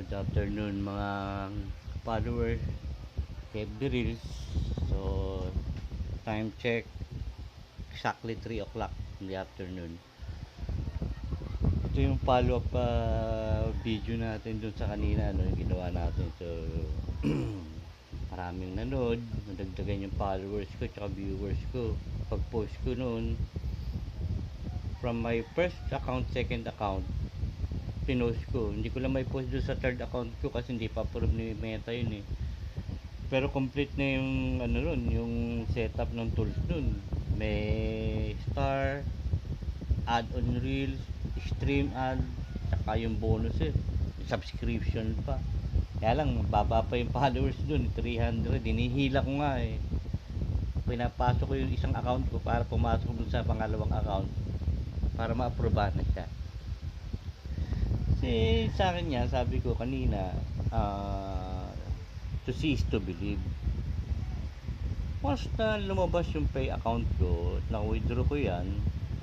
Good afternoon mga followers, FB Reels. So, time check, exactly 3 o'clock in the afternoon. Ito yung follow-up video natin dun sa kanina, yung ginawa natin. So, maraming nanood, nadagdagan yung followers ko tsaka viewers ko. Pag-post ko noon, from my first account, second account, pinost ko. Hindi ko lang may post doon sa third account ko kasi hindi pa approve ni Meta yun eh. Pero complete na yung ano nun, yung setup ng tools nun. May star, add on reels, stream ad, saka yung bonus eh. Subscription pa. Kaya lang, baba pa yung followers dun, 300. Hinihila ko nga eh. Pinapasok ko yung isang account ko para pumasok dun sa pangalawang account para ma-approve na siya. Kasi sa akin niya, sabi ko kanina, to see is to believe. Once na lumabas yung pay account ko, na-withdraw ko yan,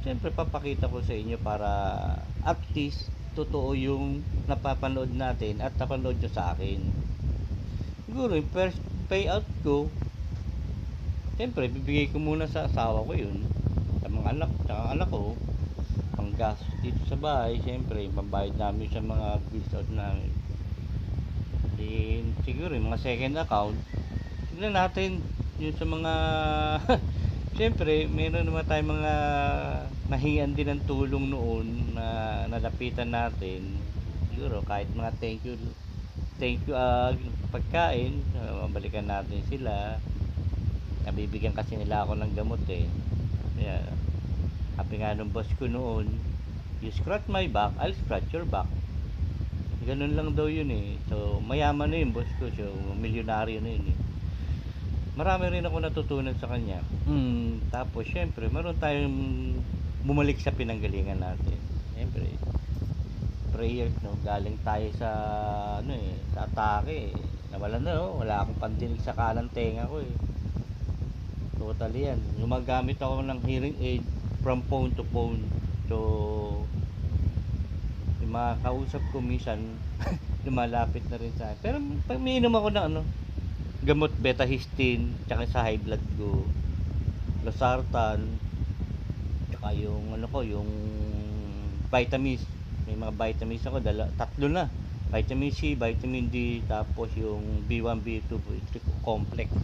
siyempre papakita ko sa inyo para at least totoo yung napapanood natin at napanood nyo sa akin. Siguro yung first payout ko, siyempre bibigay ko muna sa asawa ko yun, sa mga anak ko, panggas dito sa bahay, siyempre pambayad namin sa mga bills out namin. Then siguro yung mga second account, tignan natin yung sa mga siyempre meron naman tayong mga nahingan din ng tulong noon na nalapitan natin. Siguro kahit mga thank you pagkain, mabalikan natin sila. Nabibigyan kasi nila ako ng gamot eh. Kaya sabi nga nung boss ko noon, you scratch my back, I'll scratch your back. Ganun lang daw yun eh. So mayaman na yung boss ko, so milyonaryo na yun eh. Marami rin ako natutunan sa kanya. Tapos syempre meron tayong bumalik sa pinanggalingan natin. Syempre prayers, no, galing tayo sa sa atake eh. Nawalan na, no? Wala akong pandinig sa kanang tenga ko eh. Totally yan. Gumagamit ako ng hearing aid from phone to phone. So yung mga kausap ko minsan lumalapit na rin sa akin. Pero pag umiinom ako ng gamot, betahistine, tsaka sa high blood ko, losartan, tsaka yung yung vitamins. May mga vitamins ako, tatlo na. Vitamin C, vitamin D, tapos yung B1, B2, B3 complex.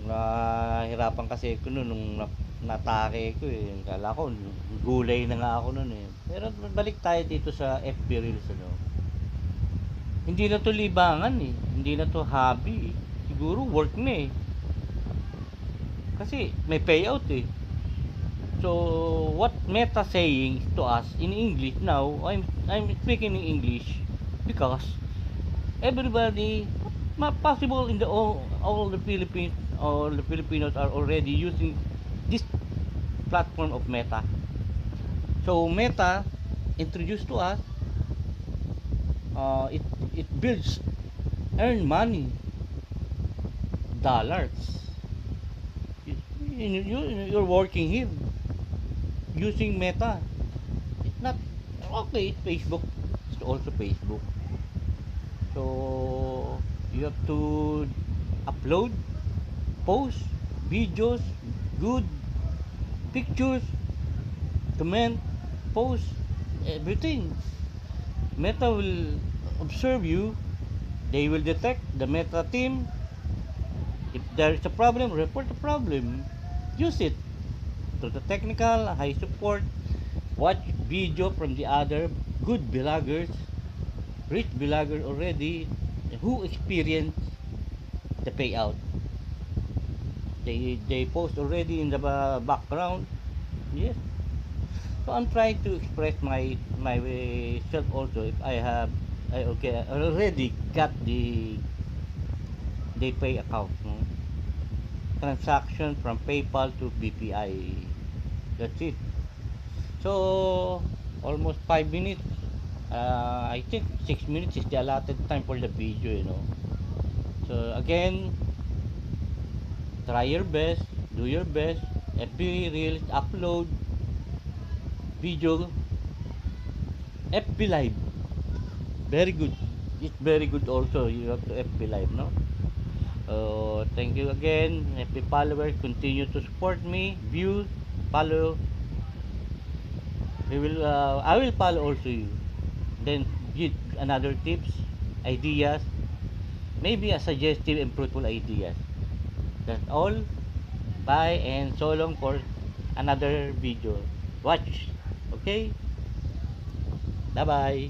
Nahirapan kasi ako nung natake ko eh. Kala ko gulay na nga ako nun eh. Pero balik tayo dito sa FB Reels Hindi na to libangan eh. Hindi na to hobby. Siguro work na eh. Kasi may payout eh. So what Meta saying to us in English now, I'm speaking in English because everybody possible in all the Philippines or the Filipinos are already using this platform of Meta. So Meta introduced to us, it builds earn money, dollars. You're working here using Meta. It's not okay. It's Facebook. It's also Facebook. So you have to upload, post videos, good pictures, comment, post, everything. Meta will observe you. They will detect the Meta team. If there is a problem, report the problem. Use it to the technical, high support. Watch video from the other good vloggers, rich vloggers already, who experience the payout. They post already in the background. Yes. So I'm trying to express myself also. If I already got the pay account, no? Transaction from PayPal to BPI. That's it. So almost 5 minutes. I think 6 minutes is the allotted time for the video. So again, try your best, do your best. FB Reels, upload video, FB Live. Very good. It's very good also. You have to FB Live, no? Thank you again, FB followers. Continue to support me. View, follow. I will follow also you. Then give another tips, ideas, maybe a suggestive and fruitful ideas. That's all. Bye and so long for another video. Watch. Okay? Bye bye.